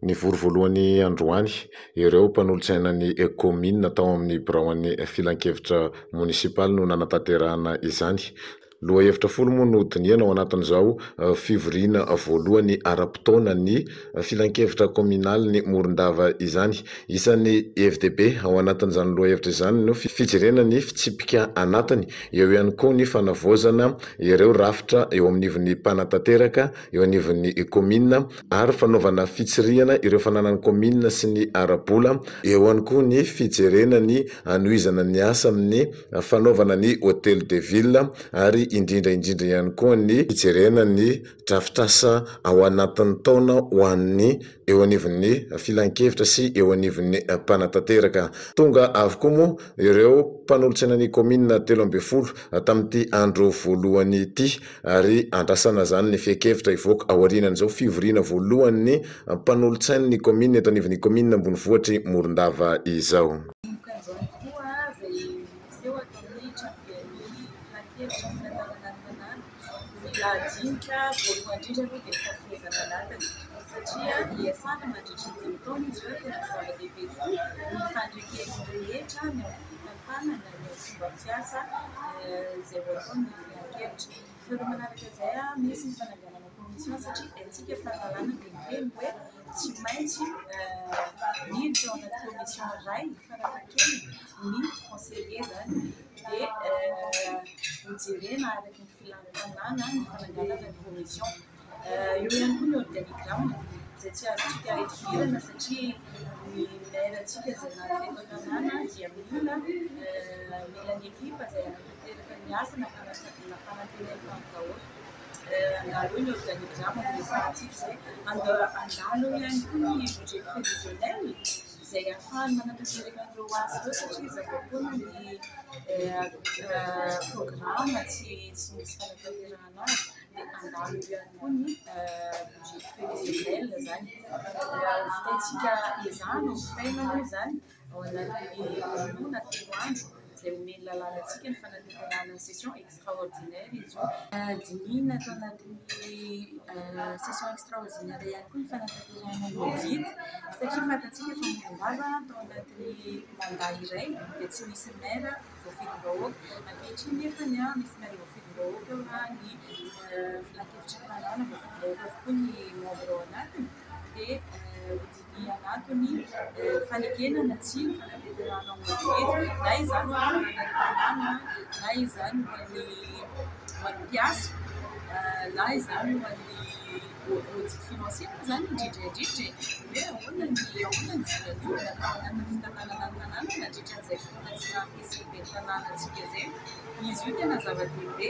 Ny vory voalohany androany ireo mpanolotsaina ny commune tao amin'ny biraon'ny filan-kevitra munisipaly no nanatanterahana izany. Loha hevitra folo moa no diniana ao anatin'izao fivoriana voalohany ara-potoana ny filan-kevitra communaly ny Morondava izany. Isan'ny FDB ao anatin'izany loha hevitra izany no fijerena ny fitsipika anatiny, eo ihany koa ny fanavaozana ireo rafitra eo amin'ivon'ny mpanatanteraka eo anivon'ny commune ary fanaovana fitsirihana ireo fananany commune sy ny arabola, eo ihany koa ny fijerena ny anohizana ny asa amin'ny fanaovana ny hôtel de ville ary indrindra ihany koa ny fijerena ny drafitr'asa ao anatin'ny taona ho an'ny eo anivon'ny filan-kevitra sy eo anivon'ny mpanatanteraka. Tonga avokoa moa ireo mpanolotsaina ny commune 13 tamin'ity andro voalohany ity ary andrasana zany ny fehi-kevitra ivoaka ao aorianan'izao fivoriana voalohany mpanolotsaina ny commune eto anivon'ny commune Ambonivohitry Morondava izao. Lajinika voalohany indrindra aloha dia fanomezana latana satria hiasana mandritra ny 5 taona izy ireo tena zava-dehibe ny fandrehetana rehetra ny fitantanana ny fomba fiasa izay voatao ny filan-kevitra. Faharoa manaraka izay misy ny fananganana komision satria antsika fahalalana dia miteny hoe tsy maintsy miditra ao anaty komision iray farafahakeliny ny conseiller zany dia mijerena araka ny filan-tanàna ny fananganana ny komision. Eo ihany koa ny organigramme izay tsy azontsika idirana satria ny maire-ntsika izay anaty eto an-tanàna dia mila ny ekipa izay anatanteraka ny asa nampanatenen'ny vahoaka. Andalo ny organigramme ampiasantsika izay andalo ihany koa ny budget prévisionnel izay ahafahany manatanteraka an'ireo asa ireo satria zava-poana ny programme tsy misy fanatanterahana azy dia andalo ihany koa ny budget prévisionnel zany. Vitaintsika izany vitaina moa zany ao anatin'ny na 3 andro izay omeny lalàna antsika ny fanatanterahana session extraordinaire izy io. Dinihina atao anatin'ny session extraordinaire ihany koa ny fanatanterahana ny audit satria fantatsika fa Morondava tao anatin'ny mandat iray dia tsy misy maire voafidim-bahoaka. Ankehitriny nefa misy maire voafidim-bahoaka ny filan-kevitra tanàna voafidim-bahoaka avokoa ny membre ao anatiny dia hodiny anatiny fanekenana tsiny fanatanterahana audit na izany ho an'ny tanàna na izany ho an'ny mpiasa na izany ho an'ny audit financier zany indrindra hoe ahoana ny volan'io natao anatin'ny fitantanana ny tanàna nandritra an'izay fotoana tsy nampisy be ny tanànantsika izay. Izy io tena zava-dehibe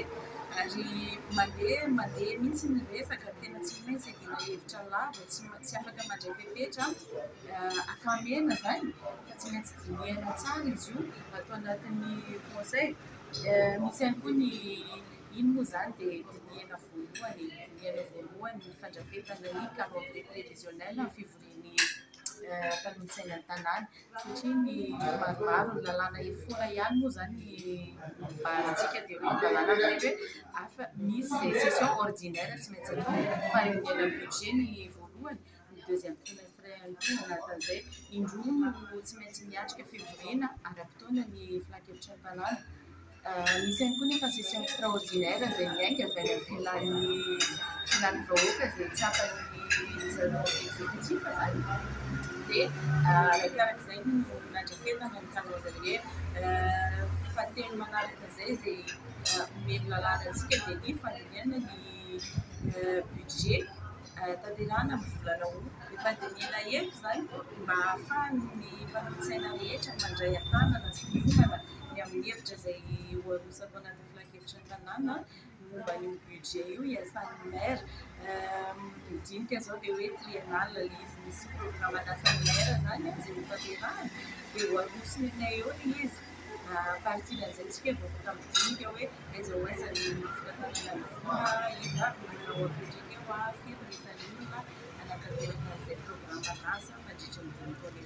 ary mandeha mihitsy ny resaka tena tsy maintsy hiadiana hevitra lava tsy afaka mandray fepetra akamena zany fa tsy maintsy dinihana tsara izy io atao anatin'ny conseil. Misy ihany koa ny ino moa zany dia dinihana voalohany ny fandrafetana ny calendrier prévisionnel ny fivorian'ny mpanolotsaina ny tanàna satria ny maromaro ny lalàna efona ihany moa zany ny bazitsika dia hoe lalàna hoe afa misy izay session ordinaire tsy maintsy atao fanindihana budget ny voalohany ny deuxième trimestre ihany koa anatin'izay indroa no tsy maintsy miatrika fivoriana ara-potoana ny filan-kevitra ny tanàna. Misy ihany koa nefa session extraordinaire izay miainga avy any filan'ny vahoaka izay tsapan'ny zareo exécutif zany dia arakarak'izay no nandrafetana ny calendrier. Fahatelo manaraka izay izay omeny lalàna antsika dia ny fandinihana ny budget tanterahana amin'ny volana roa. Ny fandinihana eto zany mba ahafahan'ny mpanolotsaina rehetra mandray antanana sy miomana ny amin'ny hevitra izay hoarosako anaty filan-kevitra ny tanàna momba ny budget io iasan'ny maire. Midinika izao dia hoe triennal izy misy programme anasan'ny maire zany izay hotanterahana dia hoarosony anay eo izy. Partilazay antsika vao midinika hoe aiza ho aiza ny fitantanana ny vola izy avy manao apetraka eo firy ny tanora anatanteraka izay programme asa mandritra ny 5 taona.